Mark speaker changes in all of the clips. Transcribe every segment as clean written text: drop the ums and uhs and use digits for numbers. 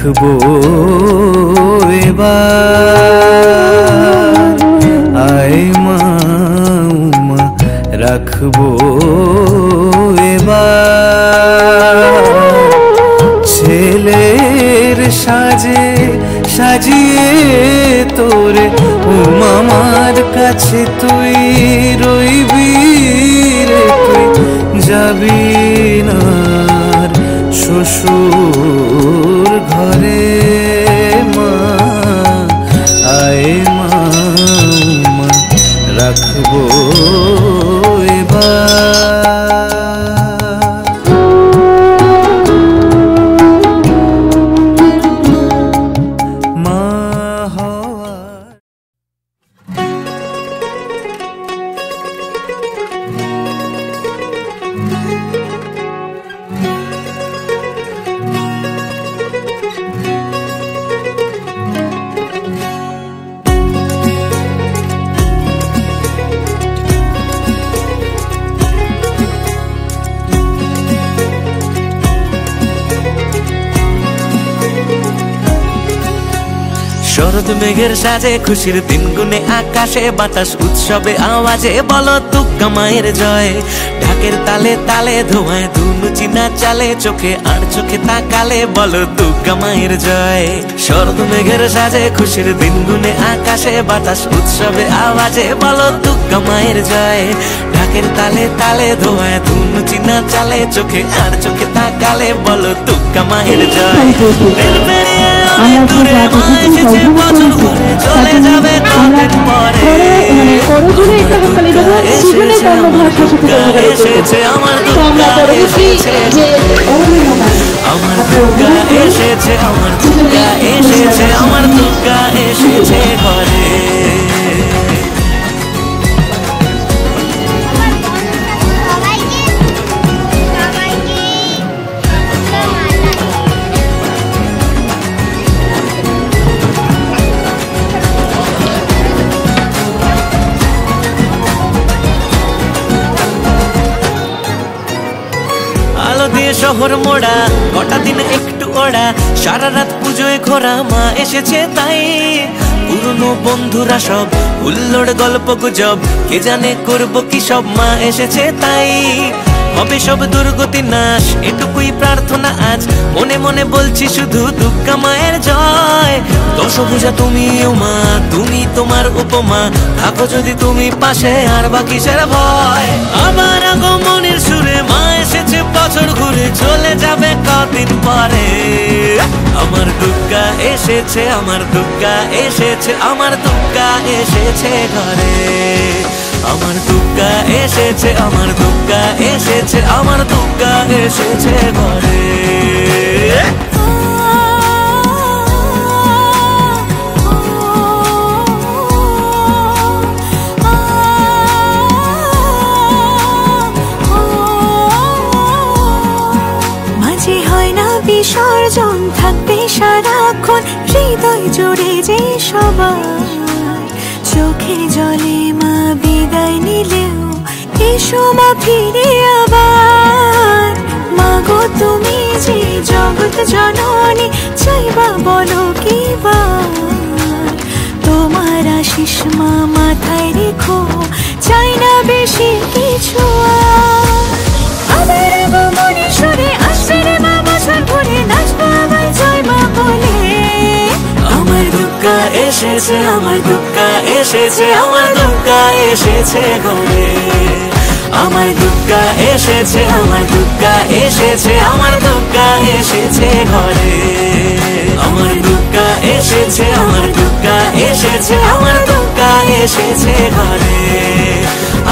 Speaker 1: রাখবো এবার, আয় মা উমা রাখবো এবার। ছেলের সাজে সাজিয়ে তোরে উমামার কাছে তুই রইবি রে, তুই যাবি না শ্বশুর ঘরে। মা আয় মা উমা রাখবো এবার। মা হওয়া
Speaker 2: শরৎ মেঘের সাজে খুশির দিন গুনে আকাশে বাতাস উৎসবে আওয়াজে বলো তুক্কা মায়ের জয়। ঢাকের তালে তালে ধোঁয়ায় ধুনু চিনা চালে, চোখে আর চোখে তাকালে বলো তুক্কা মায়ের জয়। শরৎ মেঘের সাজে খুশির দিন গুনে আকাশে বাতাস উৎসবে আওয়াজে বলো তুক্কা মায়ের জয়। ঢাকের তালে তালে ধোঁয়ায় ধুনু চিনা চালে, চোখে আর চোখে তাকালে বলো তুক্কা মায়ের জয়। বছর ঘুরে চলে যাবে কদিন পরে, এসেছে আমার দুর্গা এসেছে, আমার দুর্গা এসেছে, আমার দুর্গা এসেছে, আমার দুর্গা এসেছে ঘরে। শহর মোড়া কটা দিন একটু ওড়া, সারা রাত পুজোয় ঘোরা, মা এসেছে তাই। পুরনো বন্ধুরা সব হুল্লোড় গল্প গুজব, কে জানে করবো কি সব, মা এসেছে তাই। হবে সব দুর্গতি নাশ, এটুকুই প্রার্থনা আজ, মনে মনে বলছি শুধু দুর্গা মায়ের জয়। দশভুজা তুমি মা, তুমি তোমার উপমা, থাকো যদি তুমি পাশে আর বাকি সেরা ভয়। আবার আগমনের সুরে মা এসেছে বছর ঘুরে চলে যাবে কদিন পরে। আমার দুর্গা এসেছে, আমার দুর্গা এসেছে, আমার দুর্গা এসেছে ঘরে। আমার দুর্গা এসেছে, আমার দুর্গা এসেছে, আমার দুর্গা এসেছে ঘরে।
Speaker 3: মাঝে হয় না বিসর্জন, থাকবে সারাক্ষণ হৃদয় জুড়ে যে সবাই। চোখের জলে মা বিদায় নিলেও এসো মা ফিরে আবার। মাগো তুমি যে জগৎ জননী, চাইবা বলো কি বার। তোমার আশিস মা মাথায় রেখো, চাই না বেশি কিছু আবার। আগমনে সুরে আসবে রে মা বছর ঘুরে, নাচবো আবার জয় মা বলে।
Speaker 2: আমার দুর্গা এসেছে, আমার দুর্গা এসেছে, আমার দুর্গা এসেছে ঘরে। আমার দুর্গা এসেছে, আমার দুর্গা এসেছে, আমার দুর্গা এসেছে ঘরে। আমার দুর্গা এসেছে, আমার দুর্গা এসেছে, আমার দুর্গা এসেছে ঘরে।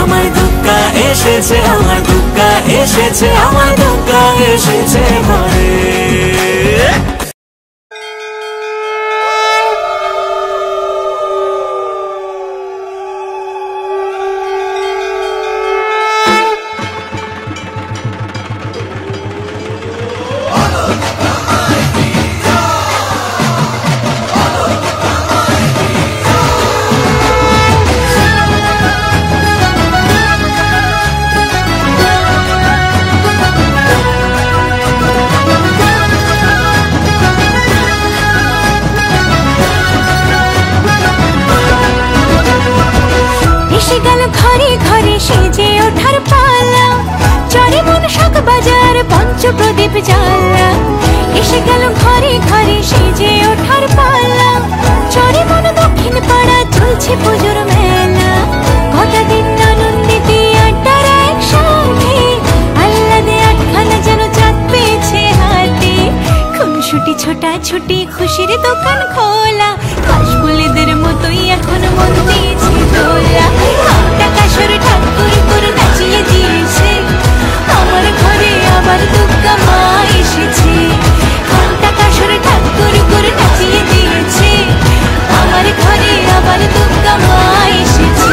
Speaker 2: আমার দুর্গা এসেছে, আমার দুর্গা এসেছে, আমার দুর্গা এসেছে ঘরে।
Speaker 3: পঞ্চপ্রদীপ জ্বালা, এসে গেল ঘরে ঘরে সেজে ওঠার পালা। চরে মন দক্ষিণ পাড়া চলছে পুজোর মেলা, কটা দিন আনন্দিতে আড্ডার একসাথে, আহ্লাদে আটখানা যেন চাঁদ পেয়েছে হাতে। খুনসুটি ছোটা ছুটি খুশির দোকান খোলা, কাশফুলেদের মতোই এখন মন দিয়েছে দোলা। টাকা সরে ঠাকুর করে নাচিয়ে দিয়েছে, আমার ঘরে আবার দুর্গা মা এসেছে। টাকা সরে ঠাকুর করে নাচিয়ে দিয়েছে, আমার ঘরে আবার দুর্গা মা এসেছে।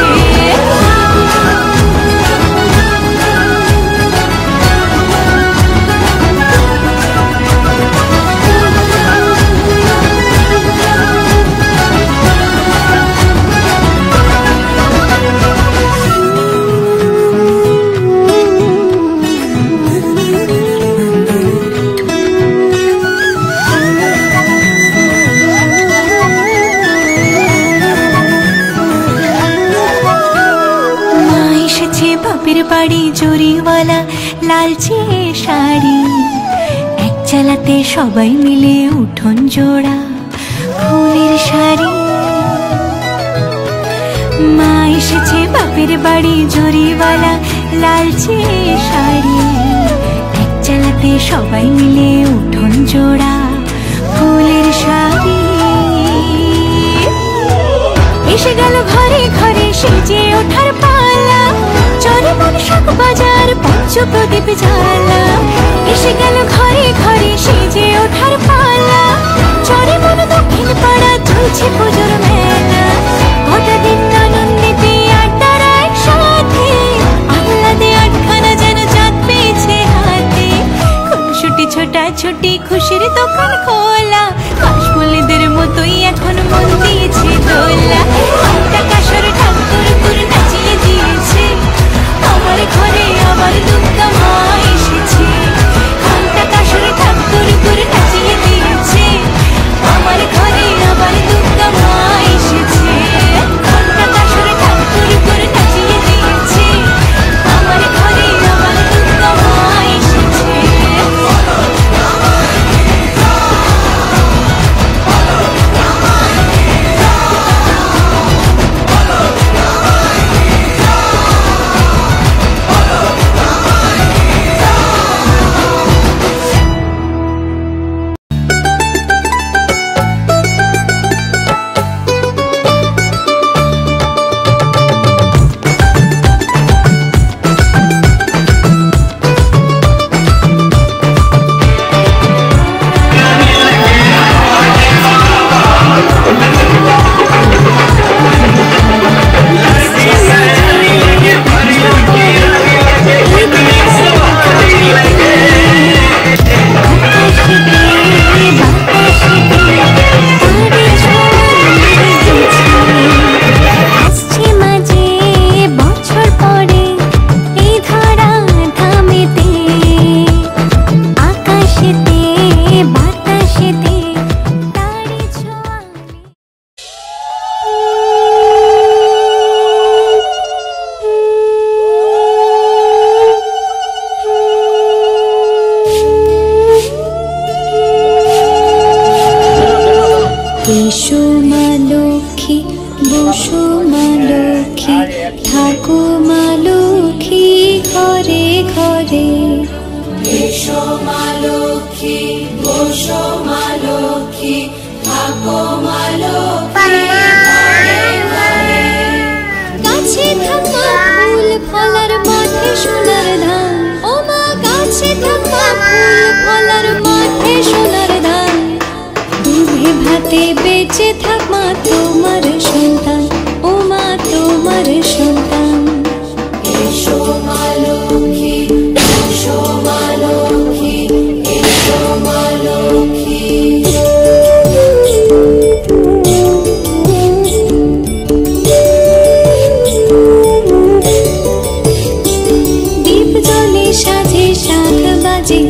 Speaker 3: বাড়ি জরিওয়ালা লালচে শাড়ি, এক চালাতে সবাই মিলে উঠোন জোড়া ফুলের শাড়ি। মা এসেছে বাপের বাড়ি জরিওয়ালা লালচে শাড়ি, এক চালাতে সবাই মিলে উঠোন জোড়া ফুলের শাড়ি। এসে গেল ঘরে ঘরে সেজে ওঠার পালা, চরে মন শাক বাজার পঞ্চপ্রদীপ জ্বালা। এসে গেল ঘরে ঘরে সেজে ওঠার পালা, চরে মন দক্ষিণ পাড়া চলছে পুজোর মেলা। কটা দিন আনন্দিতে আড্ডার একসাথে, আহ্লাদে আটখানা যেন চাঁদ পেয়েছে হাতে। খুনসুটি ছোটা ছুটি খুশির দোকান খোলা, কাশফুলেদের মতোই এখন মন দিয়েছে দোলা। টাকা সরে ঠাকুর করে নাচিয়ে দিয়েছে, আমার ঘরে আবার দুর্গা মা এসেছে। টাকা সরে ঠাকুর করে নাচিয়ে দিয়েছে, আমার ঘরে আবার দুর্গা মা এসেছে। টাকা সরে ঠাকুর করে নাচিয়ে দিয়েছে, আমার ঘরে আবার দুর্গা মা এসেছে। এসো মা লক্ষ্মী, বসো মা লক্ষ্মী, থাকো মা লক্ষ্মী ঘরে ঘরে। এসো মা লক্ষ্মী, বসো মা লক্ষ্মী, থাকো মা লক্ষ্মী ঘরে ঘরে। গাছে থাকা ফুল ফলার মাঠে সোনার ধান, ও মা গাছে থাকা ফুল ফলার মাঠে সোনার ধান। দুধে ভাতে বেঁচে থাক মা তোমার সন্তান, ও মা তোমার সন্তান। এসো মা লক্ষ্মী, এসো মা লক্ষ্মী, এসো মা লক্ষ্মী। দীপ জ্বলে সাজে শাখ বাজে,